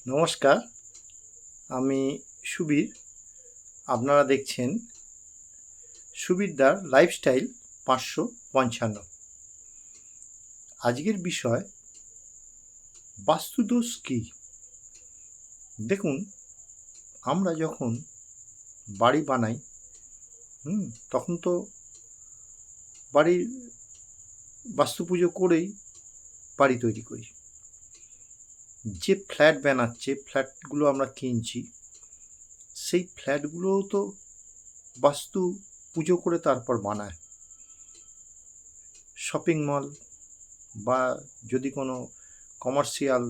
নমস্কার, আমি সুবীর। আপনারা দেখছেন সুবীরদার লাইফস্টাইল 555। আজকের বিষয় বাস্তুদোষ কী। দেখুন, আমরা যখন বাড়ি বানাই তখন তো বাড়ির বাস্তু পুজো করেই বাড়ি তৈরি করি। যে ফ্ল্যাট বানাচ্ছে, ফ্ল্যাটগুলো আমরা কিনছি, সেই ফ্ল্যাটগুলোও তো বাস্তু পুজো করে তারপর বানায়। শপিং মল বা যদি কোনো কমার্শিয়াল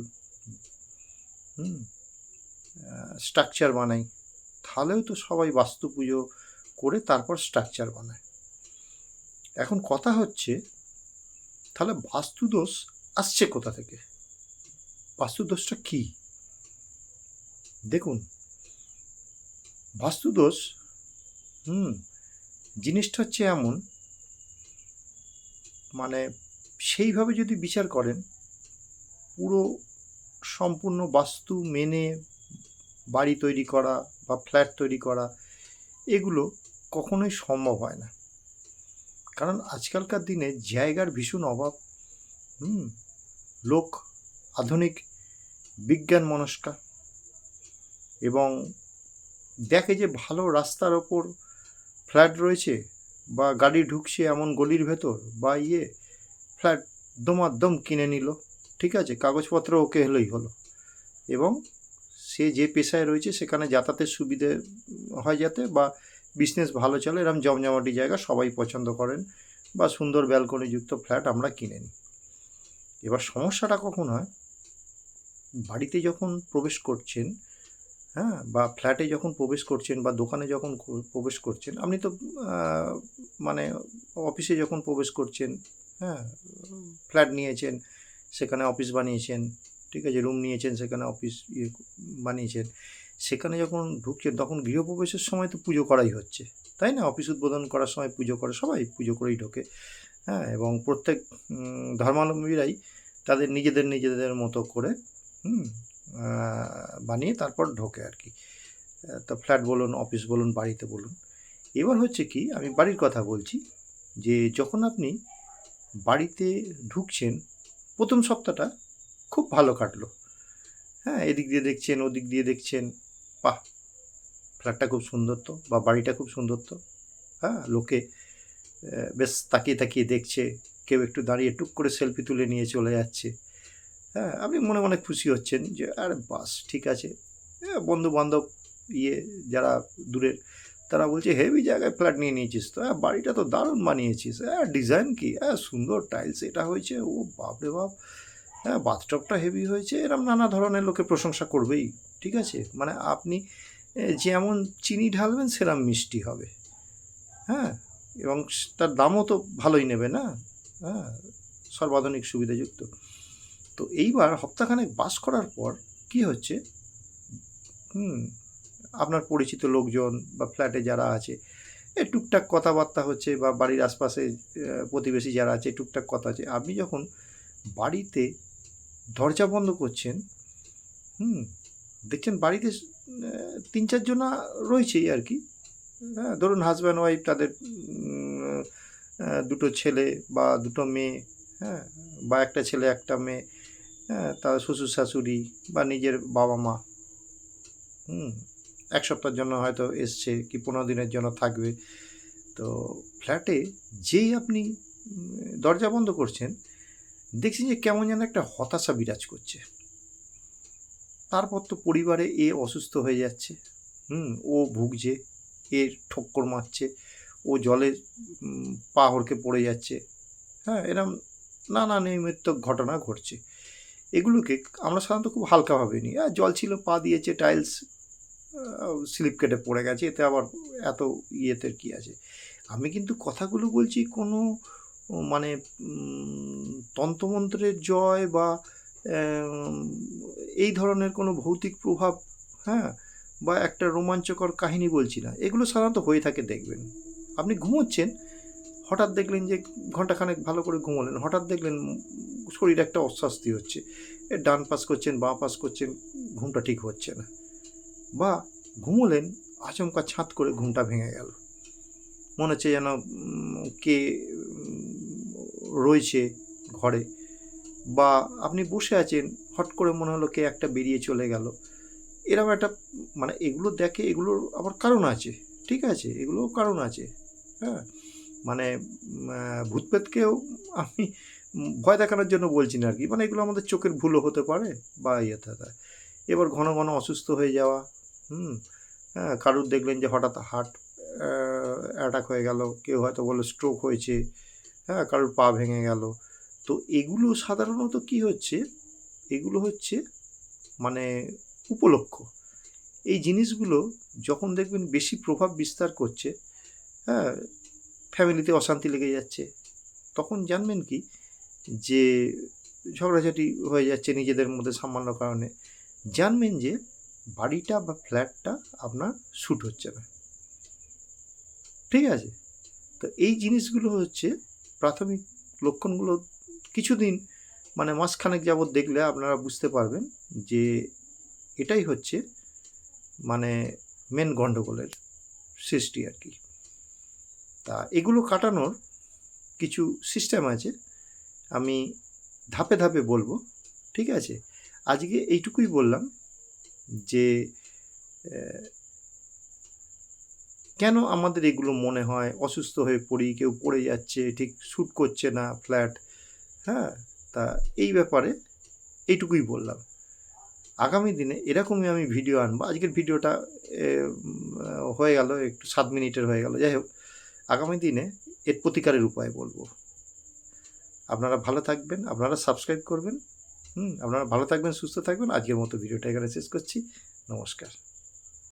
স্ট্রাকচার বানাই, তাহলেও তো সবাই বাস্তু পুজো করে তারপর স্ট্রাকচার বানায়। এখন কথা হচ্ছে, তাহলে বাস্তুদোষ আসছে কোথা থেকে? বাস্তুদোষটা কী? দেখুন, বাস্তুদোষ জিনিসটা হচ্ছে এমন, মানে সেইভাবে যদি বিচার করেন, পুরো সম্পূর্ণ বাস্তু মেনে বাড়ি তৈরি করা বা ফ্ল্যাট তৈরি করা, এগুলো কখনোই সম্ভব হয় না। কারণ আজকালকার দিনে জায়গার ভীষণ অভাব। লোক আধুনিক বিজ্ঞান মনস্কা, এবং দেখে যে ভালো রাস্তার ওপর ফ্ল্যাট রয়েছে বা গাড়ি ঢুকছে এমন গলির ভেতর বা ফ্ল্যাট দমাদম কিনে নিল, ঠিক আছে, কাগজপত্র ওকে হলেই হলো, এবং সে যে পেশায় রয়েছে সেখানে যাতায়াতের সুবিধে হয় যাতে, বা বিজনেস ভালো চলে, এরকম জমজমাটি জায়গা সবাই পছন্দ করেন, বা সুন্দর ব্যালকনিযুক্ত ফ্ল্যাট আমরা কিনে নিই। এবার সমস্যাটা কখন হয়? বাড়িতে যখন প্রবেশ করছেন, বা ফ্ল্যাটে যখন প্রবেশ করছেন বা দোকানে যখন প্রবেশ করছেন, আপনি তো মানে অফিসে যখন প্রবেশ করছেন, ফ্ল্যাট নিয়েছেন, সেখানে অফিস বানিয়েছেন, ঠিক আছে, রুম নিয়েছেন, সেখানে অফিস বানিয়েছেন, সেখানে যখন ঢুকছেন তখন গৃহপ্রবেশের সময় তো পুজো করাই হচ্ছে, তাই না? অফিস উদ্বোধন করার সময় পুজো করে, সবাই পুজো করেই ঢোকে, এবং প্রত্যেক ধর্মাবলম্বীরাই তাদের নিজেদের মতো করে বানিয়ে তারপর ঢোকে আর কি। তো ফ্ল্যাট বলুন, অফিস বলুন, বাড়িতে বলুন। এবার হচ্ছে কি, আমি বাড়ির কথা বলছি, যে যখন আপনি বাড়িতে ঢুকছেন, প্রথম সপ্তাহটা খুব ভালো কাটলো। এদিক দিয়ে দেখছেন, ওদিক দিয়ে দেখছেন, বাহ, ফ্ল্যাটটা খুব সুন্দর তো, বা বাড়িটা খুব সুন্দর তো, লোকে বেশ তাকিয়ে তাকিয়ে দেখছে, কেউ একটু দাঁড়িয়ে টুক করে সেলফি তুলে নিয়ে চলে যাচ্ছে। আপনি মনে মনে খুশি হচ্ছেন যে আরে বাস, ঠিক আছে। বন্ধু বান্ধব যারা দূরের, তারা বলছে হেভি জায়গায় ফ্ল্যাট নিয়ে নিয়েছিস তো, বাড়িটা তো দারুণ বানিয়েছিস, ডিজাইন কি, সুন্দর টাইলস এটা হয়েছে, ও বাপরে বাপ, বাথটবটা হেভি হয়েছে, এরকম নানা ধরনের লোকে প্রশংসা করবেই, ঠিক আছে। মানে আপনি যেমন চিনি ঢালবেন সেরকম মিষ্টি হবে, এবং তার দামও তো ভালোই নেবে না, সর্বাধুনিক সুবিধাযুক্ত। তো এইবার সপ্তাহখানেক বাস করার পর কি হচ্ছে, আপনার পরিচিত লোকজন বা ফ্ল্যাটে যারা আছে, টুকটাক কথাবার্তা হচ্ছে, বা বাড়ির আশপাশে প্রতিবেশী যারা আছে টুকটাক কথা আছে। আপনি যখন বাড়িতে দরজা বন্ধ করছেন, দেখছেন বাড়িতে 3-4 জনা রয়েছেই আর কি। ধরুন হাজব্যান্ড ওয়াইফ, তাদের দুটো ছেলে বা দুটো মেয়ে, বা একটা ছেলে একটা মেয়ে, তার শ্বশুর শাশুড়ি বা নিজের বাবা মা, 1 সপ্তাহের জন্য হয়তো এসছে, কি 15 দিনের জন্য থাকবে। তো ফ্ল্যাটে যেই আপনি দরজা বন্ধ করছেন, দেখছেন যে কেমন যেন একটা হতাশা বিরাজ করছে। তারপর তো পরিবারে অসুস্থ হয়ে যাচ্ছে, ও ভুগছে, ঠক্কর মারছে, ও জলে পা হড়কে পড়ে যাচ্ছে, এরম নানা নৈমিত্তিক ঘটনা ঘটছে। এগুলোকে আমরা সাধারণত খুব হালকাভাবে নিই, জল ছিল, পা দিয়েছে, টাইলস স্লিপ কেটে পড়ে গেছে, এতে আবার এত ইয়েতে কী আছে। আমি কিন্তু কথাগুলো বলছি কোনো মানে তন্ত্রমন্ত্রের জয় বা এই ধরনের কোনো ভৌতিক প্রভাব, বা একটা রোমাঞ্চকর কাহিনী বলছি না। এগুলো সাধারণত হয়ে থাকে, দেখবেন আপনি ঘুমোচ্ছেন, হঠাৎ দেখলেন যে ঘন্টাখানেক ভালো করে ঘুমোলেন, হঠাৎ দেখলেন শরীরে একটা অস্বস্তি হচ্ছে, এ ডান পাশ করছেন, বাঁ পাশ করছেন, ঘুমটা ঠিক হচ্ছে না, বা ঘুমোলেন, আচমকা ছাদ করে ঘুমটা ভেঙে গেল, মনে হচ্ছে যেন কে রয়েছে ঘরে, বা আপনি বসে আছেন, হট করে মনে হলো কে একটা বেরিয়ে চলে গেল, এরকম একটা, মানে এগুলো দেখে, এগুলোর আবার কারণ আছে, ঠিক আছে, এগুলোও কারণ আছে, হ্যাঁ, মানে ভূতপ্রেতকেও আমি ভয় দেখানোর জন্য বলছি না আর কি, মানে এগুলো আমাদের চোখের ভুলও হতে পারে, বা ইয়ে থাকে। এবার ঘন ঘন অসুস্থ হয়ে যাওয়া, হ্যাঁ, কারুর দেখলেন যে হঠাৎ হার্ট অ্যাটাক হয়ে গেল, কেউ হয়তো বললো স্ট্রোক হয়েছে, হ্যাঁ, কারুর পা ভেঙে গেল, তো এগুলো সাধারণত কি হচ্ছে, এগুলো হচ্ছে মানে উপলক্ষ। এই জিনিসগুলো যখন দেখবেন বেশি প্রভাব বিস্তার করছে, হ্যাঁ, ফ্যামিলিতে অশান্তি লেগে যাচ্ছে, তখন জানবেন কি, যে ঝগড়াঝাটি হয়ে যাচ্ছে নিজেদের মধ্যে সামান্য কারণে, জানবেন যে বাড়িটা বা ফ্ল্যাটটা আপনার শ্যুট হচ্ছে না, ঠিক আছে। তো এই জিনিসগুলো হচ্ছে প্রাথমিক লক্ষণগুলো, কিছুদিন মানে মাসখানেক যাবৎ দেখলে আপনারা বুঝতে পারবেন যে এটাই হচ্ছে মানে মেন গণ্ডগোলের সৃষ্টি আর কি। তা এগুলো কাটানোর কিছু সিস্টেম আছে, আমি ধাপে ধাপে বলবো, ঠিক আছে। আজকে এইটুকুই বললাম যে কেন আমাদের এগুলো মনে হয়, অসুস্থ হয়ে পড়ি, কেউ পড়ে যাচ্ছে, ঠিক শ্যুট করছে না ফ্ল্যাট, হ্যাঁ, তা এই ব্যাপারে এইটুকুই বললাম। আগামী দিনে এরকমই আমি ভিডিও আনবো। আজকের ভিডিওটা হয়ে গেল একটু 7 মিনিটের হয়ে গেল, যাই হোক, আগামী দিনে এর প্রতিকারের উপায় বলবো। আপনারা ভালো থাকবেন, আপনারা সাবস্ক্রাইব করবেন, আপনারা ভালো থাকবেন, সুস্থ থাকবেন। আজকের মতো ভিডিওটা এখানে শেষ করছি। নমস্কার।